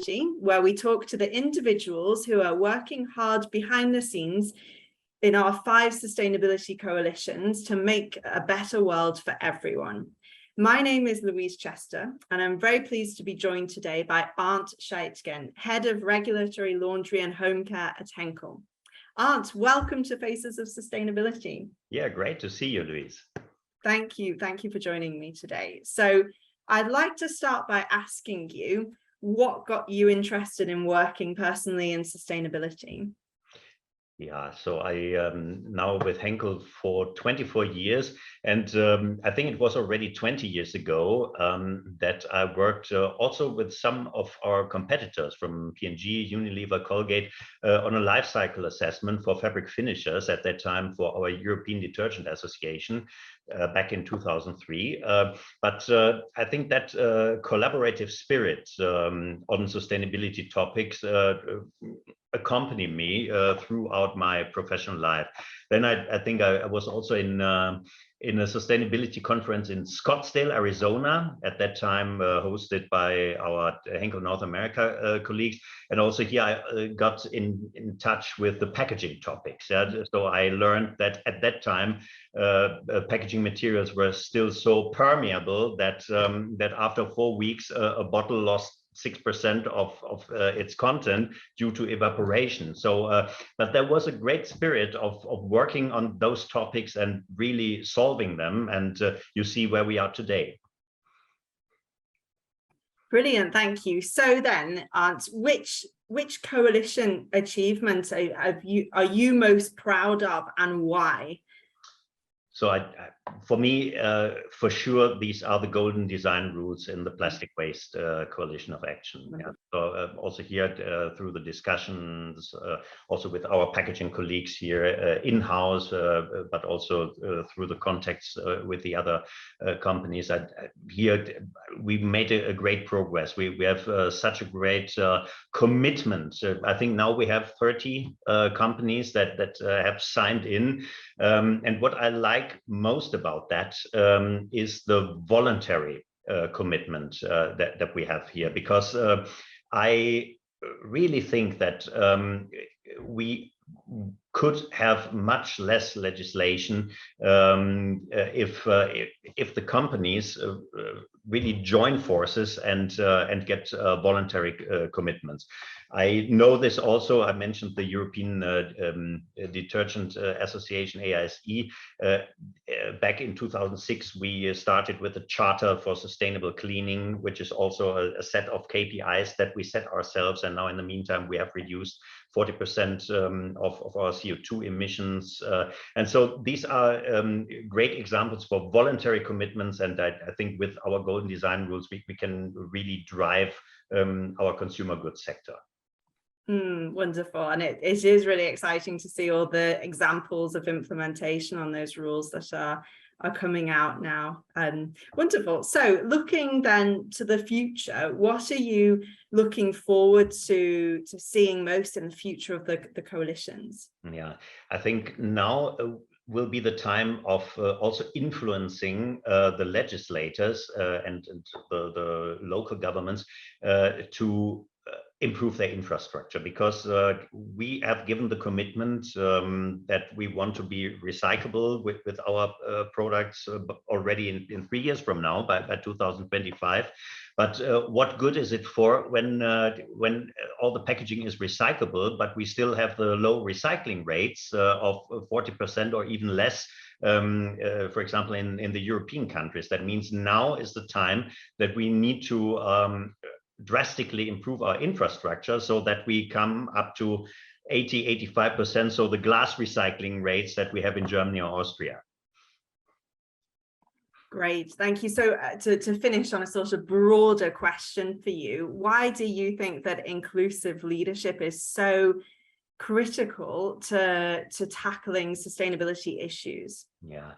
Sustainability, where we talk to the individuals who are working hard behind the scenes in our 5 sustainability coalitions to make a better world for everyone. My name is Louise Chester, and I'm very pleased to be joined today by Arndt Scheidgen, Head of Regulatory Laundry and Home Care at Henkel. Arndt, welcome to Faces of Sustainability. Yeah, great to see you, Louise. Thank you for joining me today. So I'd like to start by asking you, what got you interested in working personally in sustainability? Yeah, so I now with Henkel for 24 years, and I think it was already 20 years ago that I worked also with some of our competitors from P&G, Unilever, Colgate on a life cycle assessment for fabric finishers at that time for our European Detergent Association back in 2003. But I think that collaborative spirit on sustainability topics accompany me throughout my professional life. Then I think I was also in a sustainability conference in Scottsdale, Arizona, at that time hosted by our Henkel North America colleagues. And also here I got in touch with the packaging topics. Yeah? So I learned that at that time, packaging materials were still so permeable that, that after 4 weeks, a bottle lost 6% of its content due to evaporation. So, but there was a great spirit of working on those topics and really solving them. And you see where we are today. Brilliant, thank you. So then, Arndt, which coalition achievements are you most proud of, and why? So for me, for sure, these are the golden design rules in the plastic waste coalition of action. Yeah. So also here through the discussions, also with our packaging colleagues here in-house, but also through the contacts with the other companies. Here we made a great progress. We have such a great commitment. I think now we have 30 companies that have signed in. And what I like most about that is the voluntary commitment that we have here, because I really think that we could have much less legislation if the companies really join forces and get voluntary commitments. I know this also. I mentioned the European Detergent Association, AISE. Back in 2006, we started with a charter for sustainable cleaning, which is also a set of KPIs that we set ourselves. And now in the meantime, we have reduced 40% of our CO2 emissions. And so these are great examples for voluntary commitments. And I think with our golden design rules, we can really drive our consumer goods sector. Wonderful. And it is really exciting to see all the examples of implementation on those rules that are coming out now. Wonderful. So looking then to the future, what are you looking forward to seeing most in the future of the coalitions? Yeah, I think now will be the time of also influencing the legislators and the local governments to improve their infrastructure, because we have given the commitment that we want to be recyclable with our products already in 3 years from now, by 2025. But what good is it for when all the packaging is recyclable, but we still have the low recycling rates of 40% or even less, for example, in the European countries? That means now is the time that we need to drastically improve our infrastructure so that we come up to 80–85%, so the glass recycling rates that we have in Germany or Austria. Great, thank you. So to finish on a sort of broader question for you, why do you think that inclusive leadership is so critical to tackling sustainability issues? Yeah,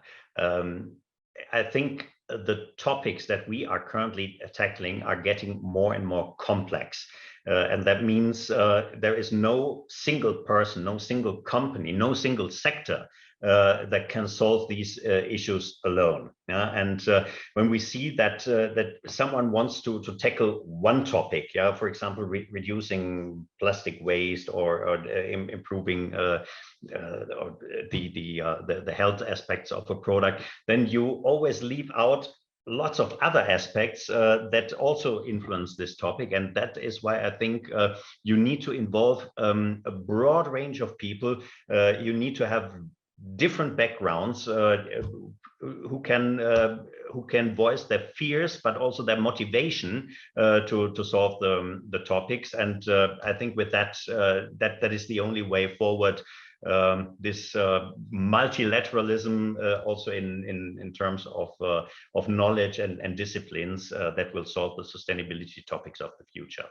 I think the topics that we are currently tackling are getting more and more complex. And that means there is no single person, no single company, no single sector that can solve these issues alone. And when we see that that someone wants to tackle one topic, for example, reducing plastic waste or improving the health aspects of a product, then you always leave out lots of other aspects that also influence this topic. And that is why I think you need to involve a broad range of people. You need to have different backgrounds who can voice their fears, but also their motivation to solve the topics. And I think with that, that is the only way forward. This multilateralism, also in terms of knowledge and disciplines, that will solve the sustainability topics of the future.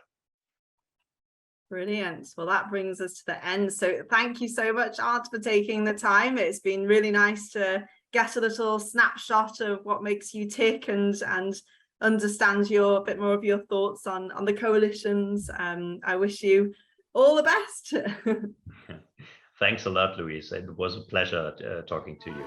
Brilliant. Well, that brings us to the end. So thank you so much, Arndt, for taking the time. It's been really nice to get a little snapshot of what makes you tick and understand a bit more of your thoughts on the coalitions. I wish you all the best. Thanks a lot, Louise. It was a pleasure talking to you.